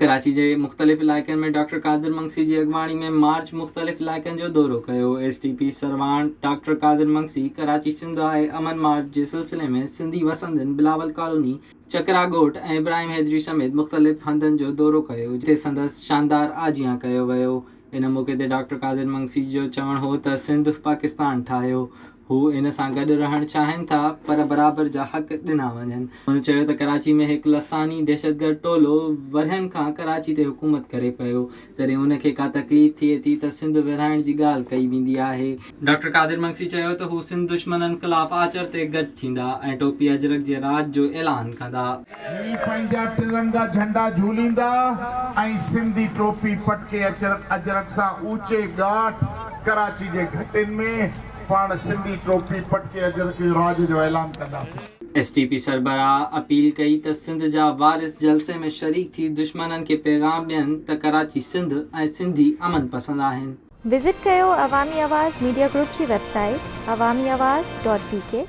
कराची के मुख़्तलिफ़ इलाक़नि में डॉक्टर कादिर मंगसी की अगवानी में मार्च मुख़्तलिफ़ इलाक़नि जो दौरो कयो। STP सरवान डॉक्टर कादिर मंगसी कराची सिंध आए अमन मार्च के सिलसिले में सिंधी वसंदन बिलावल कॉलोनी चकरा ॻोठ ऐं इब्राहिम हैदरी समेत मुख़्तलिफ़ हंधनि जो दौरो कयो, जिते संदसि शानदार आजियां कयो वियो। इन मौक़े ते डॉक्टर कादिर मंगसी जो चवणु हो त सिंध पाकिस्तान ठाहियो। हू इन सां गॾु रहणु चाहिनि था पर बराबर जा हक़ ॾिना वञनि। हुन चयो त कराची में हिकु लसानी दहशतगर्द टोलो वरहनि खां कराची ते हुकूमत करे पियो। जॾहिं उनखे का तकलीफ़ थिए थी त सिंध विरहाइण जी ॻाल्हि कई वेंदी आहे। डॉक्टर कादिर मंगसी चयो त हू सिंध दुश्मननि ख़िलाफ़ आचर ते गॾु थींदा ऐं टोपी अजरक जे राज जो ऐलान कंदा। पंहिंजा तिरंगा झंडा झूलींदा ऐं सिंधी टोपी पटके अजरक सां ऊचे ॻाठ कराची जे घटिन में पाण सिंधी टोपी पटके अजरक जो राज जो ऐलान कंदासीं। STP सरबराह अपील कई त सिंध जा वारिस जलसे में शरीक थी दुश्मननि खे पैगाम ॾियनि त कराची सिंध ऐं सिंधी अमन पसंद आहिनि। विज़िट कयो अवामी आवाज़ मीडिया ग्रुप जी वेबसाइट awamiawaz.pk